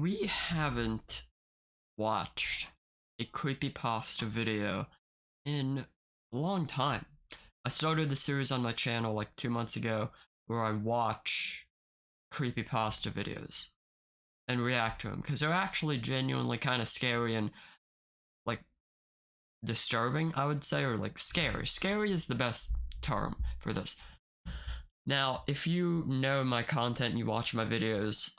We haven't watched a creepypasta video in a long time. I started the series on my channel like 2 months ago where I watch creepypasta videos and react to them because they're actually genuinely kind of scary and like disturbing, I would say, or like scary. Scary is the best term for this. Now, if you know my content and you watch my videos,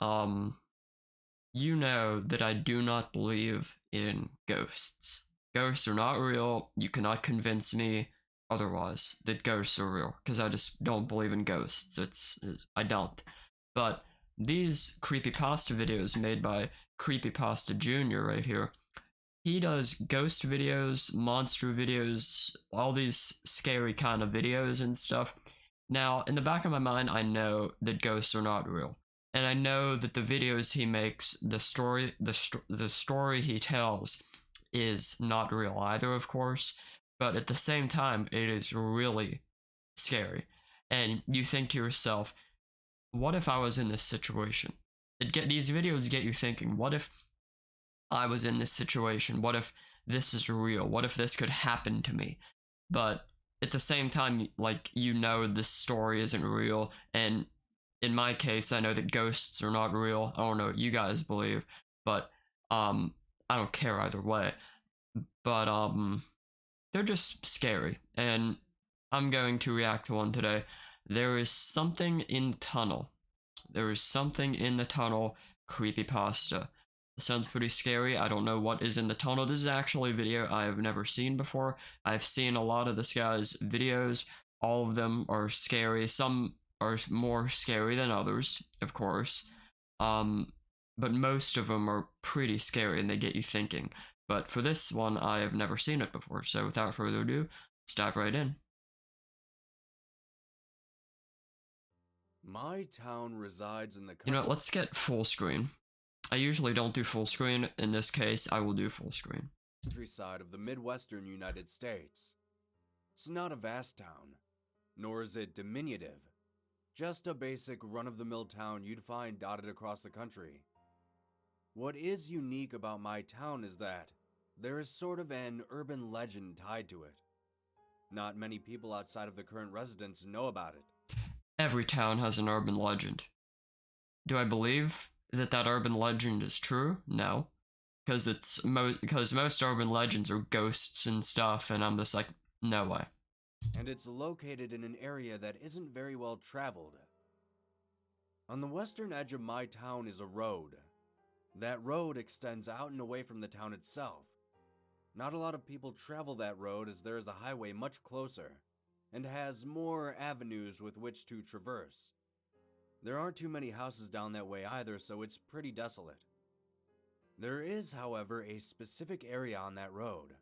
you know that I do not believe in ghosts. Ghosts are not real. You cannot convince me otherwise that ghosts are real because I just don't believe in ghosts. I don't. But these creepypasta videos made by Creepypasta Junior right here, he does ghost videos, monster videos, all these scary kind of videos and stuff. Now, in the back of my mind, I know that ghosts are not real, and I know that the videos he makes, the story he tells, is not real either, of course. But at the same time, it is really scary, and you think to yourself, "What if I was in this situation?" These videos get you thinking, "What if I was in this situation? What if this is real? What if this could happen to me?" But at the same time, like, you know, this story isn't real. And in my case, I know that ghosts are not real. I don't know what you guys believe, but I don't care either way. But they're just scary. And I'm going to react to one today. There is something in the tunnel. There is something in the tunnel creepypasta. It sounds pretty scary. I don't know what is in the tunnel. This is actually a video I have never seen before. I've seen a lot of this guy's videos. All of them are scary. Some are more scary than others, of course. Um, but most of them are pretty scary and they get you thinking. But for this one, I have never seen it before. So without further ado, let's dive right in. My town resides in the You know, let's get full screen. I usually don't do full screen. In this case, I will do full screen. countryside of the Midwestern United States. It's not a vast town, nor is it diminutive. Just a basic run-of-the-mill town you'd find dotted across the country. What is unique about my town is that there is sort of an urban legend tied to it. Not many people outside of the current residents know about it. Every town has an urban legend. Do I believe that that urban legend is true? No, because because most urban legends are ghosts and stuff, and I'm just like, no way. And it's located in an area that isn't very well traveled. On the western edge of my town is a road. That road extends out and away from the town itself. Not a lot of people travel that road as there is a highway much closer, and has more avenues with which to traverse. There aren't too many houses down that way either, so it's pretty desolate. There is, however, a specific area on that road,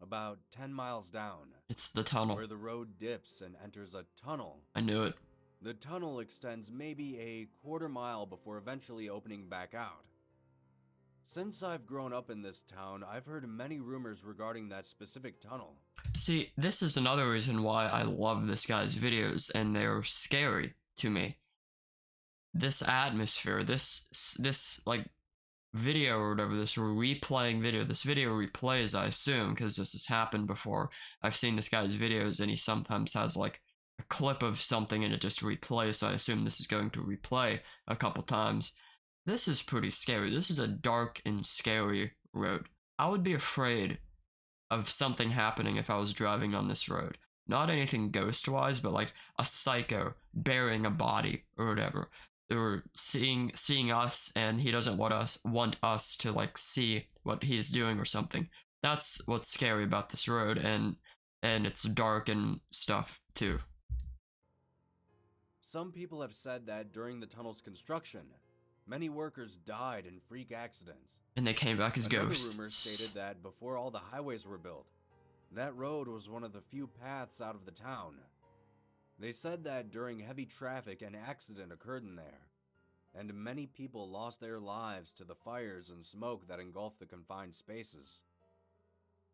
about 10 miles down, It's the tunnel. where the road dips and enters a tunnel. I knew it. The tunnel extends maybe a quarter mile before eventually opening back out. Since I've grown up in this town, I've heard many rumors regarding that specific tunnel. See, this is another reason why I love this guy's videos, and they're scary to me. This atmosphere, this like video or whatever, this replaying video, this video replays, I assume, because this has happened before. I've seen this guy's videos and he sometimes has like a clip of something and it just replays, so I assume this is going to replay a couple times. This is pretty scary. This is a dark and scary road. I would be afraid of something happening if I was driving on this road. Not anything ghost wise, but like a psycho burying a body or whatever, or seeing us, and he doesn't want us to like see what he's doing or something. That's what's scary about this road, and it's dark and stuff too. Some people have said that during the tunnel's construction, many workers died in freak accidents. And they came back as Another ghosts. rumor stated that before all the highways were built, that road was one of the few paths out of the town. They said that during heavy traffic an accident occurred in there, and many people lost their lives to the fires and smoke that engulfed the confined spaces.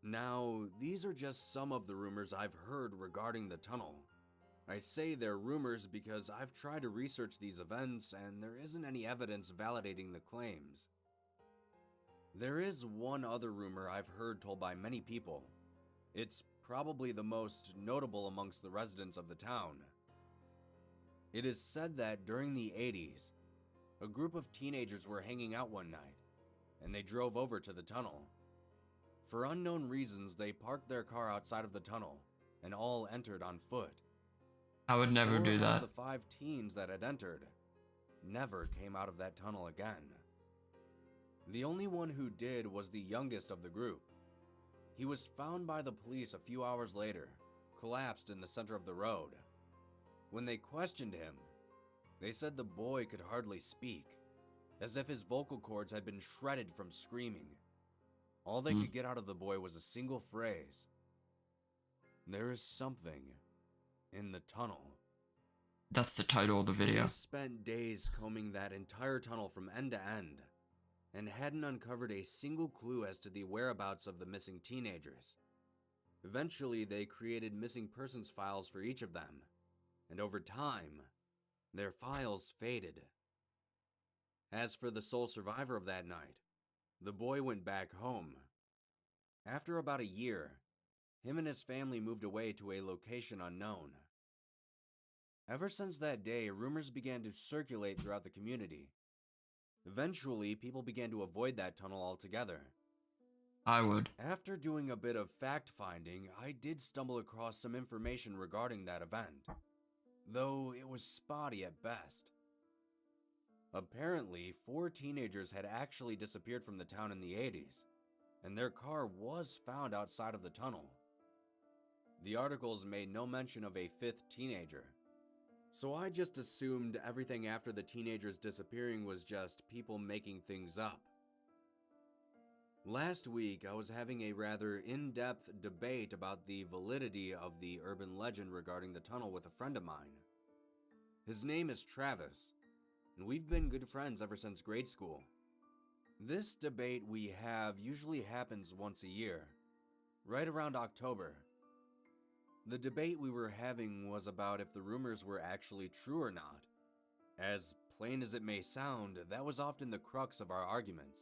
Now, these are just some of the rumors I've heard regarding the tunnel. I say they're rumors because I've tried to research these events and there isn't any evidence validating the claims. There is one other rumor I've heard told by many people. It's probably the most notable amongst the residents of the town. It is said that during the 80s, a group of teenagers were hanging out one night, and they drove over to the tunnel. For unknown reasons, they parked their car outside of the tunnel, and all entered on foot. I would never 4 do out that. of the 5 teens that had entered never came out of that tunnel again. The only one who did was the youngest of the group. He was found by the police a few hours later, collapsed in the center of the road. When they questioned him, they said the boy could hardly speak, as if his vocal cords had been shredded from screaming. All they could get out of the boy was a single phrase: "There is something in the tunnel." That's the title of the video. Police spent days combing that entire tunnel from end to end, and hadn't uncovered a single clue as to the whereabouts of the missing teenagers. Eventually, they created missing persons files for each of them, and over time, their files faded. As for the sole survivor of that night, the boy went back home. After about a year, him and his family moved away to a location unknown. Ever since that day, rumors began to circulate throughout the community. Eventually, people began to avoid that tunnel altogether. I would. After doing a bit of fact-finding, I did stumble across some information regarding that event, though it was spotty at best. Apparently, 4 teenagers had actually disappeared from the town in the 80s, and their car was found outside of the tunnel. The articles made no mention of a 5th teenager, so I just assumed everything after the teenagers disappearing was just people making things up. Last week, I was having a rather in-depth debate about the validity of the urban legend regarding the tunnel with a friend of mine. His name is Travis, and we've been good friends ever since grade school. This debate we have usually happens once a year, right around October. The debate we were having was about if the rumors were actually true or not. As plain as it may sound, that was often the crux of our arguments.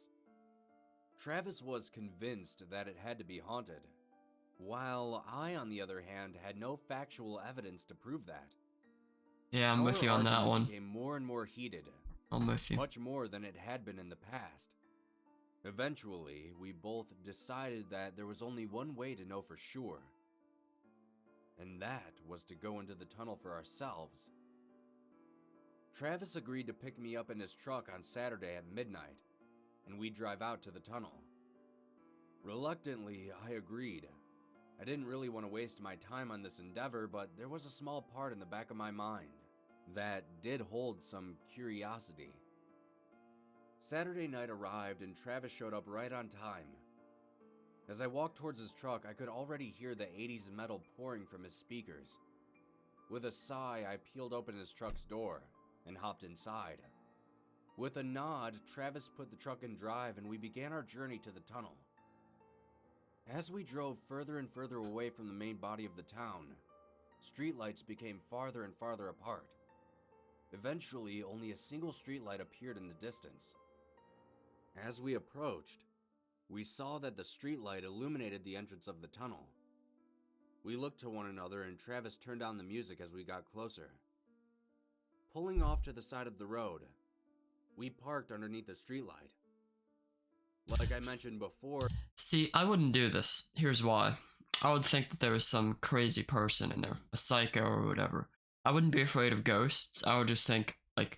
Travis was convinced that it had to be haunted, while I, on the other hand, had no factual evidence to prove that. Yeah, I'm with you on that Our argument one. became more and more heated, I'm with you. much more than it had been in the past. Eventually, we both decided that there was only one way to know for sure, and that was to go into the tunnel for ourselves. Travis agreed to pick me up in his truck on Saturday at midnight, and we'd drive out to the tunnel. Reluctantly, I agreed. I didn't really want to waste my time on this endeavor, but there was a small part in the back of my mind that did hold some curiosity. Saturday night arrived and Travis showed up right on time. As I walked towards his truck, I could already hear the 80s metal pouring from his speakers. With a sigh, I peeled open his truck's door and hopped inside. With a nod, Travis put the truck in drive and we began our journey to the tunnel. As we drove further and further away from the main body of the town, streetlights became farther and farther apart. Eventually, only a single streetlight appeared in the distance. As we approached, we saw that the streetlight illuminated the entrance of the tunnel. We looked to one another and Travis turned down the music as we got closer. Pulling off to the side of the road, we parked underneath the streetlight. Like I mentioned before... See, I wouldn't do this. Here's why. I would think that there was some crazy person in there, a psycho or whatever. I wouldn't be afraid of ghosts. I would just think, like,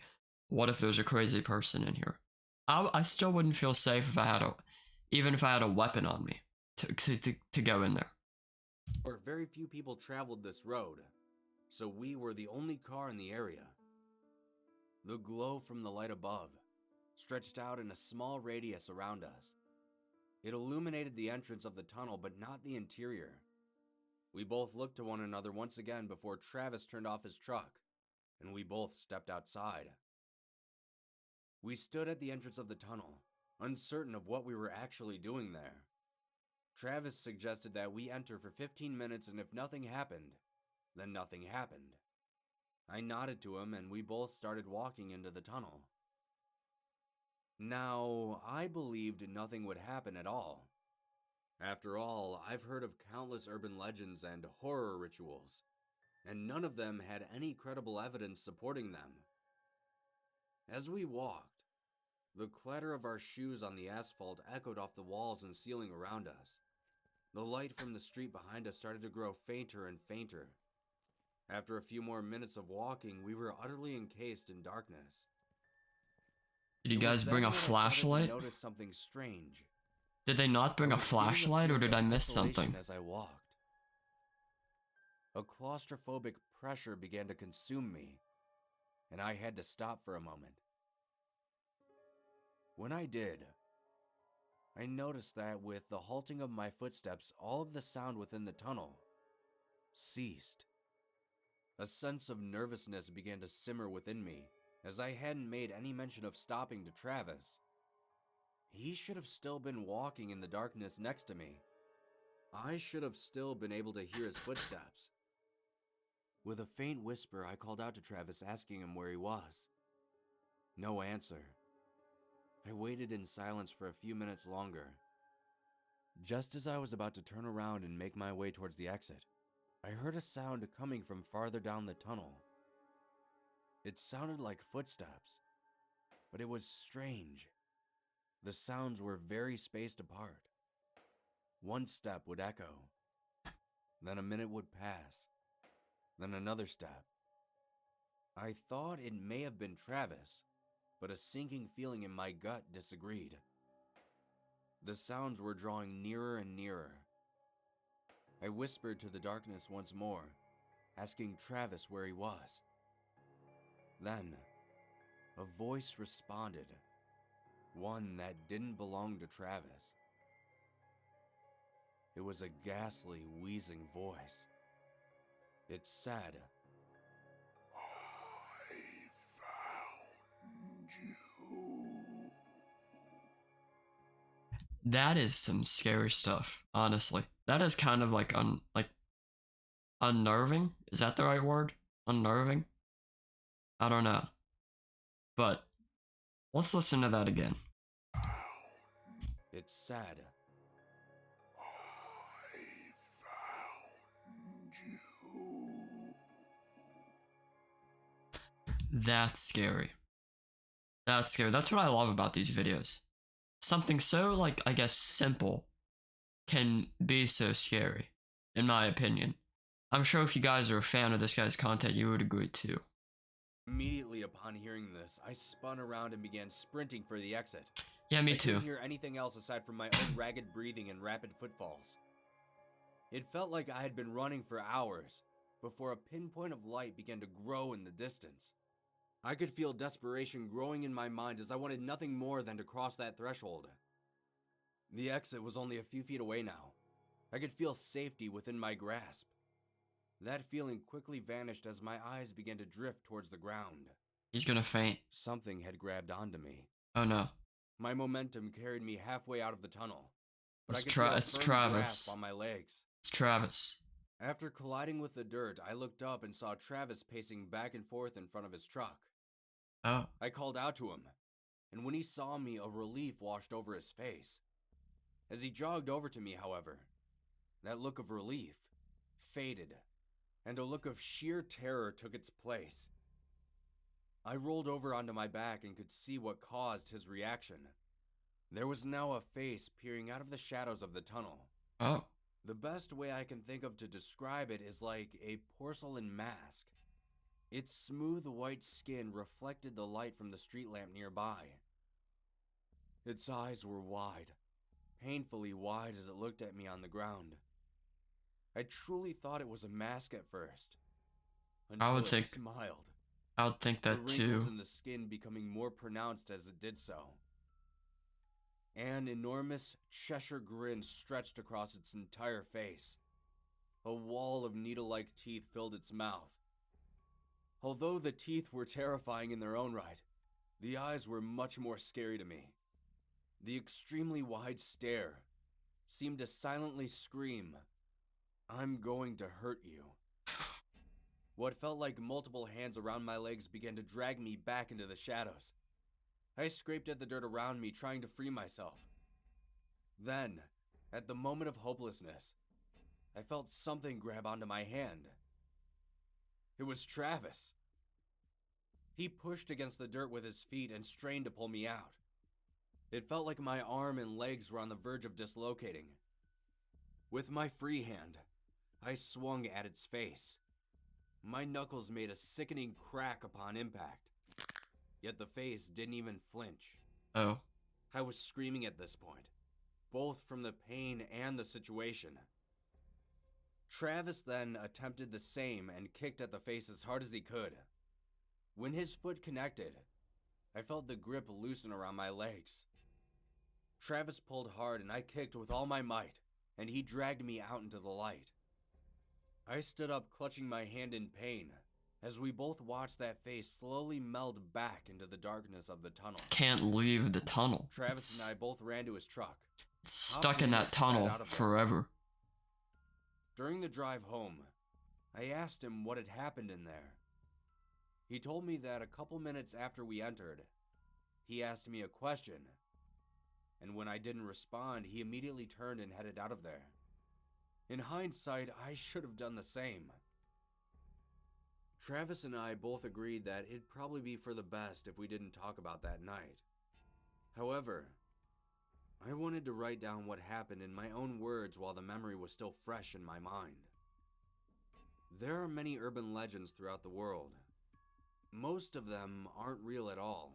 what if there's a crazy person in here? I still wouldn't feel safe if I had even if I had a weapon on me to go in there. Very few people traveled this road, so we were the only car in the area. The glow from the light above stretched out in a small radius around us. It illuminated the entrance of the tunnel, but not the interior. We both looked to one another once again before Travis turned off his truck, and we both stepped outside. We stood at the entrance of the tunnel, uncertain of what we were actually doing there. Travis suggested that we enter for 15 minutes, and if nothing happened, then nothing happened. I nodded to him, and we both started walking into the tunnel. Now, I believed nothing would happen at all. After all, I've heard of countless urban legends and horror rituals, and none of them had any credible evidence supporting them. As we walked, the clatter of our shoes on the asphalt echoed off the walls and ceiling around us. The light from the street behind us started to grow fainter and fainter. After a few more minutes of walking, we were utterly encased in darkness. Did you It was guys bring then a that I started to flashlight? notice something strange. Did they not bring I a was feeling flashlight, or feeling did I of miss isolation something? as I walked. A claustrophobic pressure began to consume me, and I had to stop for a moment. When I did, I noticed that with the halting of my footsteps, all of the sound within the tunnel ceased. A sense of nervousness began to simmer within me, as I hadn't made any mention of stopping to Travis. He should have still been walking in the darkness next to me. I should have still been able to hear his footsteps. With a faint whisper, I called out to Travis, asking him where he was. No answer. I waited in silence for a few minutes longer. Just as I was about to turn around and make my way towards the exit, I heard a sound coming from farther down the tunnel. It sounded like footsteps, but it was strange. The sounds were very spaced apart. One step would echo, then a minute would pass, then another step. I thought it may have been Travis, but a sinking feeling in my gut disagreed. The sounds were drawing nearer and nearer. I whispered to the darkness once more, asking Travis where he was. Then, a voice responded, one that didn't belong to Travis. It was a ghastly, wheezing voice. It said, "I found you." That is some scary stuff, honestly. That is kind of like unnerving. Is that the right word? Unnerving? I don't know. But let's listen to that again. It said, "I found you." That's scary. That's scary. That's what I love about these videos. Something so, like, I guess, simple can be so scary, in my opinion. I'm sure if you guys are a fan of this guy's content, you would agree too. Immediately upon hearing this, I spun around and began sprinting for the exit. Yeah, me I too. couldn't hear anything else aside from my own ragged breathing and rapid footfalls. It felt like I had been running for hours before a pinpoint of light began to grow in the distance. I could feel desperation growing in my mind as I wanted nothing more than to cross that threshold. The exit was only a few feet away now. I could feel safety within my grasp. That feeling quickly vanished as my eyes began to drift towards the ground. He's gonna faint. Something had grabbed onto me. Oh no. My momentum carried me halfway out of the tunnel, but I It's could feel a it's firm Travis. grasp on my legs. It's Travis. After colliding with the dirt, I looked up and saw Travis pacing back and forth in front of his truck. Oh. I called out to him, and when he saw me, a relief washed over his face. As he jogged over to me, however, that look of relief faded, and a look of sheer terror took its place. I rolled over onto my back and could see what caused his reaction. There was now a face peering out of the shadows of the tunnel. Oh. The best way I can think of to describe it is like a porcelain mask. Its smooth white skin reflected the light from the street lamp nearby. Its eyes were wide, painfully wide as it looked at me on the ground. I truly thought it was a mask at first, until would it think- smiled. I would think The that wrinkles too. in the skin becoming more pronounced as it did so. An enormous Cheshire grin stretched across its entire face. A wall of needle-like teeth filled its mouth. Although the teeth were terrifying in their own right, the eyes were much more scary to me. The extremely wide stare seemed to silently scream, "I'm going to hurt you." What felt like multiple hands around my legs began to drag me back into the shadows. I scraped at the dirt around me, trying to free myself. Then, at the moment of hopelessness, I felt something grab onto my hand. It was Travis. He pushed against the dirt with his feet and strained to pull me out. It felt like my arm and legs were on the verge of dislocating. With my free hand, I swung at its face. My knuckles made a sickening crack upon impact. Yet the face didn't even flinch. Oh. I was screaming at this point, both from the pain and the situation. Travis then attempted the same and kicked at the face as hard as he could. When his foot connected, I felt the grip loosen around my legs. Travis pulled hard and I kicked with all my might, and he dragged me out into the light. I stood up clutching my hand in pain, as we both watched that face slowly meld back into the darkness of the tunnel. Can't leave the tunnel. Travis and I both ran to his truck. It's stuck in that tunnel forever. During the drive home, I asked him what had happened in there. He told me that a couple minutes after we entered, he asked me a question, and when I didn't respond, he immediately turned and headed out of there. In hindsight, I should have done the same. Travis and I both agreed that it'd probably be for the best if we didn't talk about that night. However, I wanted to write down what happened in my own words while the memory was still fresh in my mind. There are many urban legends throughout the world. Most of them aren't real at all,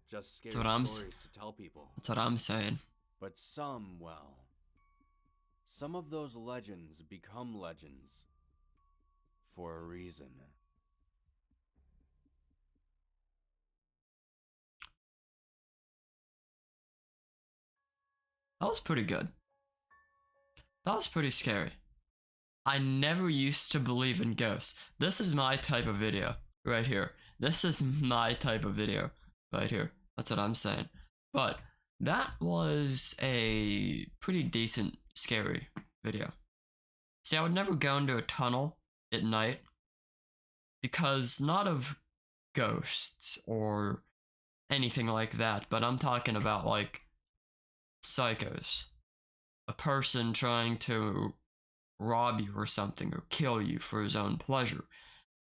just scary stories to tell people. That's what I'm saying. But some, well, some of those legends become legends for a reason. That was pretty good. That was pretty scary. I never used to believe in ghosts. This is my type of video right here. This is my type of video right here. That's what I'm saying. But that was a pretty decent scary video. See, I would never go into a tunnel at night because not of ghosts or anything like that, but I'm talking about like psychos. A person trying to rob you or something or kill you for his own pleasure.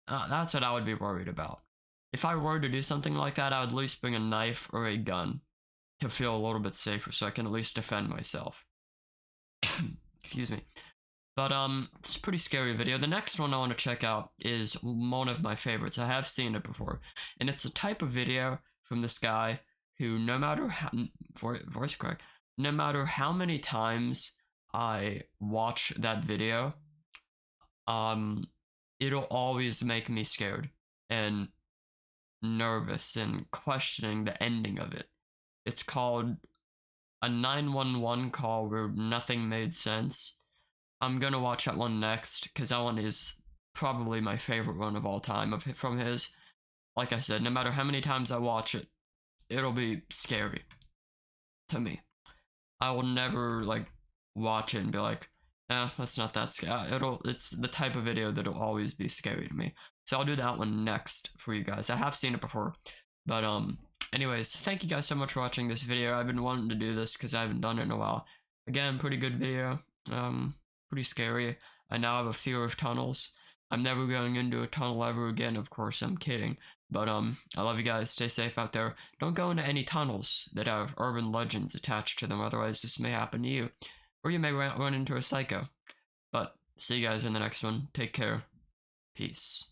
That's what I would be worried about. If I were to do something like that, I would at least bring a knife or a gun to feel a little bit safer so I can at least defend myself. Excuse me. But it's a pretty scary video. The next one I want to check out is one of my favorites. I have seen it before. And it's a type of video from this guy who no matter how voice crack, no matter how many times I watch that video, it'll always make me scared and nervous and questioning the ending of it. It's called a 911 call where nothing made sense. I'm gonna watch that one next because that one is probably my favorite one of all time from his. Like I said, no matter how many times I watch it, it'll be scary to me. I will never like watch it and be like, that's not that scary. It's the type of video that'll always be scary to me. So I'll do that one next for you guys. I have seen it before, but anyways, thank you guys so much for watching this video. I've been wanting to do this because I haven't done it in a while. Again, pretty good video. Pretty scary. I now have a fear of tunnels. I'm never going into a tunnel ever again. Of course, I'm kidding. But I love you guys. Stay safe out there. Don't go into any tunnels that have urban legends attached to them. Otherwise, this may happen to you, or you may run into a psycho. But see you guys in the next one. Take care. Peace.